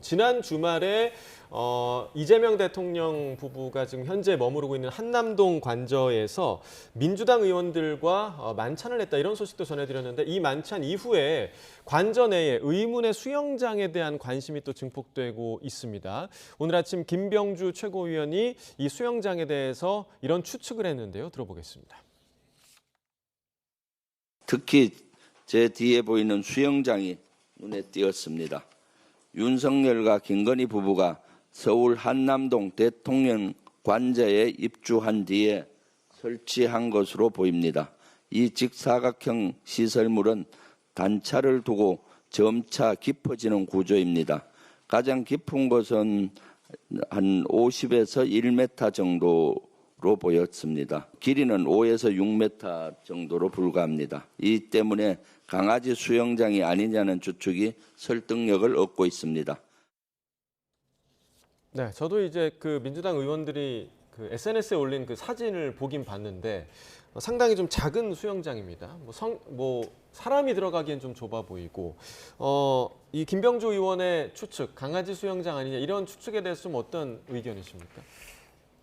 지난 주말에 이재명 대통령 부부가 지금 현재 머무르고 있는 한남동 관저에서 민주당 의원들과 만찬을 했다, 이런 소식도 전해드렸는데, 이 만찬 이후에 관저 내에 의문의 수영장에 대한 관심이 또 증폭되고 있습니다. 오늘 아침 김병주 최고위원이 이 수영장에 대해서 이런 추측을 했는데요. 들어보겠습니다. 특히 제 뒤에 보이는 수영장이 눈에 띄었습니다. 윤석열과 김건희 부부가 서울 한남동 대통령 관저에 입주한 뒤에 설치한 것으로 보입니다. 이 직사각형 시설물은 단차를 두고 점차 깊어지는 구조입니다. 가장 깊은 곳은 한 50에서 1m 정도로 보였습니다. 길이는 5에서 6m 정도로 불과합니다. 이 때문에 강아지 수영장이 아니냐는 추측이 설득력을 얻고 있습니다. 네, 저도 이제 그 민주당 의원들이 그 SNS에 올린 그 사진을 보긴 봤는데 상당히 좀 작은 수영장입니다. 사람이 들어가기엔 좀 좁아 보이고, 이 김병주 의원의 추측, 강아지 수영장 아니냐, 이런 추측에 대해서 좀 어떤 의견이십니까?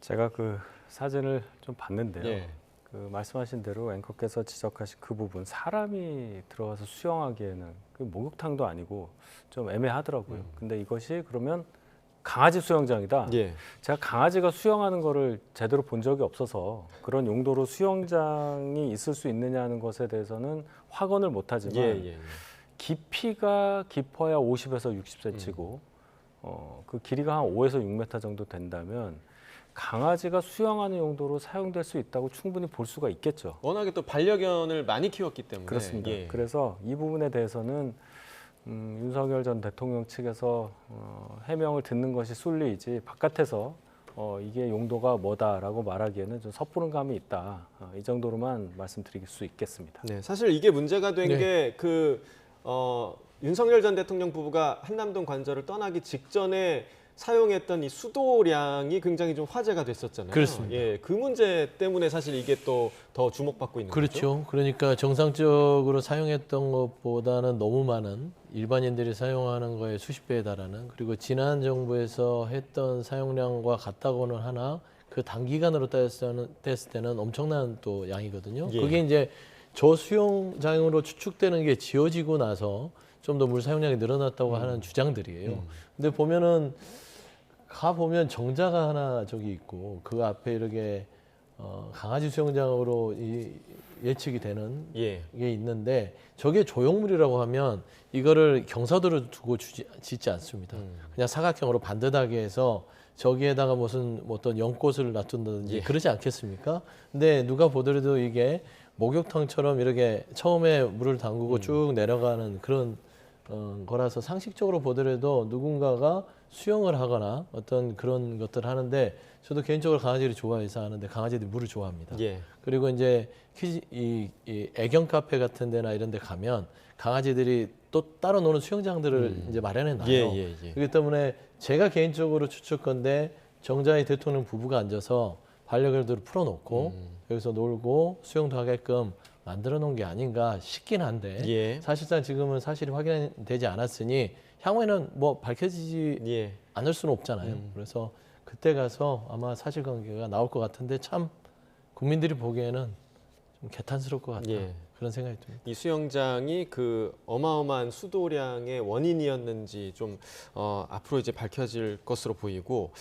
제가 그 사진을 좀 봤는데요. 예. 그 말씀하신 대로 앵커께서 지적하신 그 부분, 사람이 들어가서 수영하기에는 그 목욕탕도 아니고 좀 애매하더라고요. 근데 이것이 그러면 강아지 수영장이다. 예. 제가 강아지가 수영하는 거를 제대로 본 적이 없어서 그런 용도로 수영장이 있을 수 있느냐는 것에 대해서는 확언을 못하지만 깊이가 깊어야 50에서 60cm고 그 길이가 한 5에서 6m 정도 된다면 강아지가 수영하는 용도로 사용될 수 있다고 충분히 볼 수가 있겠죠. 워낙에 또 반려견을 많이 키웠기 때문에. 그렇습니다. 예. 그래서 이 부분에 대해서는 윤석열 전 대통령 측에서 해명을 듣는 것이 순리이지, 바깥에서 이게 용도가 뭐다라고 말하기에는 좀 섣부른 감이 있다. 이 정도로만 말씀드릴 수 있겠습니다. 네, 사실 이게 문제가 된 게 윤석열 전 대통령 부부가 한남동 관저를 떠나기 직전에 사용했던 이 수도량이 굉장히 좀 화제가 됐었잖아요. 그렇습니다. 예, 그 문제 때문에 사실 이게 또 더 주목받고 있는 거죠. 그렇죠. 그러니까 정상적으로 사용했던 것보다는 너무 많은, 일반인들이 사용하는 거에 수십 배에 달하는, 그리고 지난 정부에서 했던 사용량과 같다고는 하나 그 단기간으로 따졌을 때는 엄청난 또 양이거든요. 예. 그게 이제 저수영장으로 추측되는 게 지어지고 나서 좀 더 물 사용량이 늘어났다고 하는 주장들이에요. 근데 가보면 정자가 하나 저기 있고, 그 앞에 이렇게 강아지 수영장으로 예측이 되는 게 있는데, 저게 조형물이라고 하면 이거를 경사도를 두고 짓지 않습니다. 그냥 사각형으로 반듯하게 해서 저기에다가 무슨 어떤 연꽃을 놔둔다든지 그러지 않겠습니까? 근데 누가 보더라도 이게 목욕탕처럼 이렇게 처음에 물을 담그고 쭉 내려가는 그런 거라서 상식적으로 보더라도 누군가가 수영을 하거나 어떤 그런 것들을 하는데, 저도 개인적으로 강아지를 좋아해서 하는데 강아지들이 물을 좋아합니다. 예. 그리고 이제 이 애견 카페 같은 데나 이런 데 가면 강아지들이 또 따로 노는 수영장들을 이제 마련해 놔요. 그렇기 때문에 제가 개인적으로 추측건데, 정자의 대통령 부부가 앉아서 반려견들을 풀어놓고 여기서 놀고 수영도 하게끔 만들어 놓은 게 아닌가 싶긴 한데, 사실상 지금은 사실이 확인되지 않았으니 향후에는 뭐 밝혀지지 않을 수는 없잖아요. 그래서 그때 가서 아마 사실관계가 나올 것 같은데, 참 국민들이 보기에는 좀 개탄스러울 것 같다. 그런 생각이 듭니다. 이 수영장이 그 어마어마한 수도량의 원인이었는지 좀 앞으로 이제 밝혀질 것으로 보이고.